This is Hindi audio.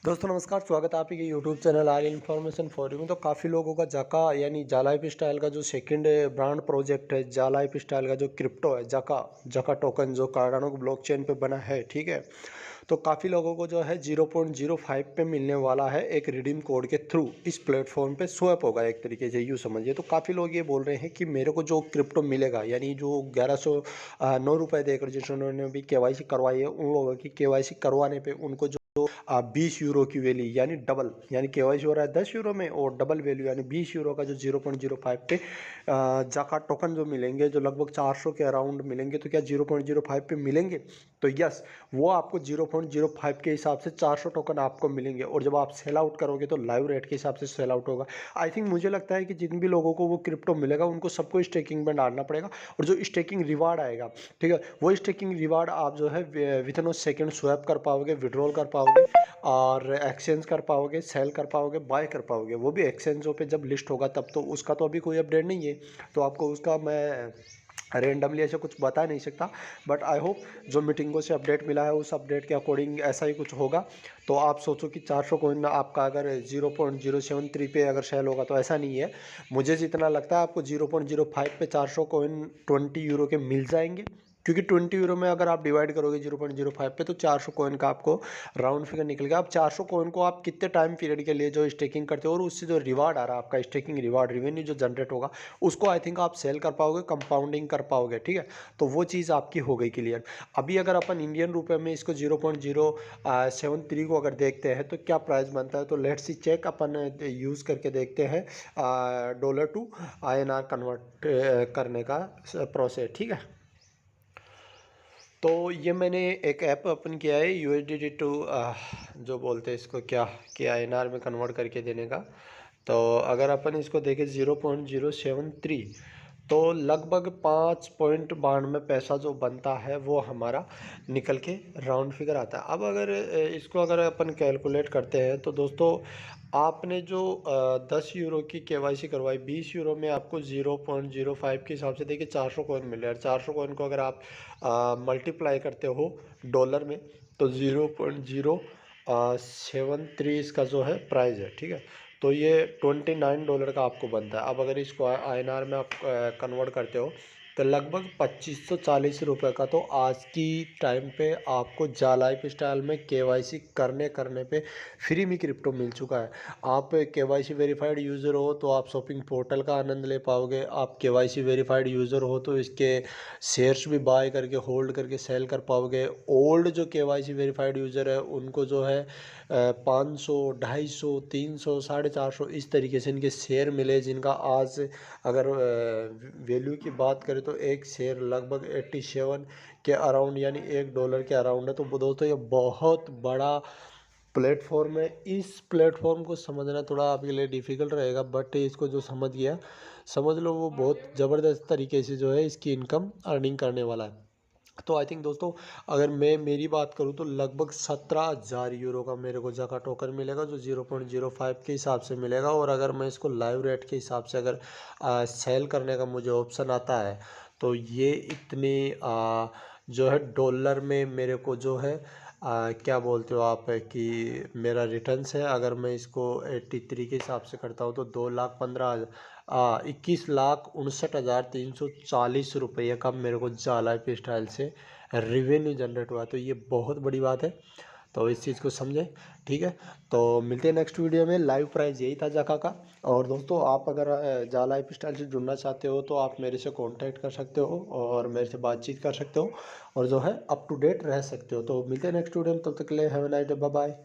दोस्तों नमस्कार, स्वागत है आपके YouTube channel all information for you में। तो काफ़ी लोगों का जाका यानी जा लाइफ स्टाइल का जो सेकंड ब्रांड प्रोजेक्ट है, जा लाइफ स्टाइल का जो क्रिप्टो है, जाका जाका टोकन जो कार्डानो ब्लॉकचेन पे बना है, ठीक है। तो काफ़ी लोगों को जो है 0.05 पे मिलने वाला है एक रिडीम कोड के थ्रू। इस प्लेटफॉर्म पे स्वैप होगा एक तरीके से, यूँ समझिए। तो काफ़ी लोग ये बोल रहे हैं कि मेरे को जो क्रिप्टो मिलेगा, यानी जो 1109 रुपये देकर जिन्होंने भी केवाईसी करवाई है, उन लोगों की केवाईसी करवाने पे उनको जो 20 यूरो की वैल्यू यानी डबल, यानी केवाईसी हो रहा है 10 यूरो में और डबल वैल्यू यानी 20 यूरो का जो 0.05 पे जाका टोकन जो मिलेंगे, जो लगभग 400 के अराउंड मिलेंगे। तो क्या 0.05 पे मिलेंगे? तो यस, वो आपको 0.05 के हिसाब से 400 टोकन आपको मिलेंगे। और जब आप सेल आउट करोगे तो लाइव रेट के हिसाब से सेल आउट होगा। आई थिंक मुझे लगता है कि जिन भी लोगों को वो क्रिप्टो मिलेगा उनको सबको स्टेकिंग में डालना पड़ेगा। और जो स्टेकिंग रिवार्ड आएगा, ठीक है, वो स्टेकिंग रिवार्ड आप जो है विद इन सेकेंड स्वैप कर पाओगे, विड्रॉल कर पाओगे और एक्सचेंज कर पाओगे, सेल कर पाओगे, बाय कर पाओगे। वो भी एक्सचेंजों पे जब लिस्ट होगा तब। तो उसका तो अभी कोई अपडेट नहीं है, तो आपको उसका मैं रेंडमली ऐसे कुछ बता नहीं सकता। बट आई होप जो मीटिंगों से अपडेट मिला है उस अपडेट के अकॉर्डिंग ऐसा ही कुछ होगा। तो आप सोचो कि 400 कोइन आपका अगर 0.073 पे अगर सेल होगा, तो ऐसा नहीं है। मुझे जितना लगता है आपको 0.05 पे 400 कोइन 20 यूरो के मिल जाएंगे। क्योंकि 20 यूरो में अगर आप डिवाइड करोगे 0.05 पे, तो 400 कोइन का आपको राउंड फिगर निकल गया। अब 400 कोइन को आप कितने टाइम पीरियड के लिए जो स्टेकिंग करते हो और उससे जो रिवार्ड आ रहा है आपका स्टेकिंग रिवार्ड रेवेन्यू जो जनरेट होगा, उसको आई थिंक आप सेल कर पाओगे, कंपाउंडिंग कर पाओगे, ठीक है। तो वो चीज़ आपकी हो गई क्लियर। अभी अगर अपन इंडियन रुपये में इसको 0.073 को अगर देखते हैं तो क्या प्राइस बनता है, तो लेट्स सी चेक। अपन यूज़ करके देखते हैं डॉलर टू INR कन्वर्ट करने का प्रोसेस, ठीक है। तो ये मैंने एक ऐप ओपन किया है USDT टू जो बोलते हैं इसको क्या कि INR में कन्वर्ट करके देने का। तो अगर अपन इसको देखें 0.073, तो लगभग 5.92 पैसा जो बनता है वो हमारा निकल के राउंड फिगर आता है। अब अगर इसको अगर अपन कैलकुलेट करते हैं तो दोस्तों, आपने जो 10 यूरो की केवाईसी करवाई, 20 यूरो में आपको 0.05 के हिसाब से देखिए 400 कॉइन मिल रहा है। 400 कॉइन को अगर आप मल्टीप्लाई करते हो डॉलर में, तो 0.073 इसका जो है प्राइस है, ठीक है। तो ये $29 का आपको बनता है। अब अगर इसको INR में आप कन्वर्ट करते हो तो लगभग 2540 रुपये का तो आज की टाइम पे आपको जा लाइफ स्टाइल में KYC करने पे फ्री में क्रिप्टो मिल चुका है। आप KYC वेरीफाइड यूज़र हो तो आप शॉपिंग पोर्टल का आनंद ले पाओगे। आप KYC वेरीफाइड यूज़र हो तो इसके शेयर्स भी बाय करके होल्ड करके सेल कर पाओगे। ओल्ड जो KYC वेरीफाइड यूज़र है उनको जो है 500, 250, 300, 450 इस तरीके से इनके शेयर मिले, जिनका आज अगर वैल्यू की बात करें तो एक शेयर लगभग 87 के अराउंड यानी $1 के अराउंड है। तो दोस्तों ये बहुत बड़ा प्लेटफॉर्म है। इस प्लेटफॉर्म को समझना थोड़ा आपके लिए डिफ़िकल्ट रहेगा, बट इसको जो समझ गया, समझ लो वो बहुत ज़बरदस्त तरीके से जो है इसकी इनकम अर्निंग करने वाला है। तो आई थिंक दोस्तों, अगर मैं मेरी बात करूं तो लगभग 17,000 यूरो का मेरे को जाका टोकन मिलेगा, जो 0.05 के हिसाब से मिलेगा। और अगर मैं इसको लाइव रेट के हिसाब से अगर सेल करने का मुझे ऑप्शन आता है, तो ये इतने जो है डॉलर में मेरे को जो है क्या बोलते हो आप कि मेरा रिटर्न्स है, अगर मैं इसको 83 के हिसाब से करता हूँ तो 21,59,340 रुपये का मेरे को जा लाइफ स्टाइल से रेवेन्यू जनरेट हुआ। तो ये बहुत बड़ी बात है, तो इस चीज़ को समझें, ठीक है। तो मिलते हैं नेक्स्ट वीडियो में। लाइव प्राइस यही था जाका का। और दोस्तों, आप अगर जा लाइफ स्टाइल से जुड़ना चाहते हो तो आप मेरे से कांटेक्ट कर सकते हो और मेरे से बातचीत कर सकते हो और जो है अप टू डेट रह सकते हो। तो मिलते हैं नेक्स्ट वीडियो में, तब तक के लिए have a nice day, bye bye.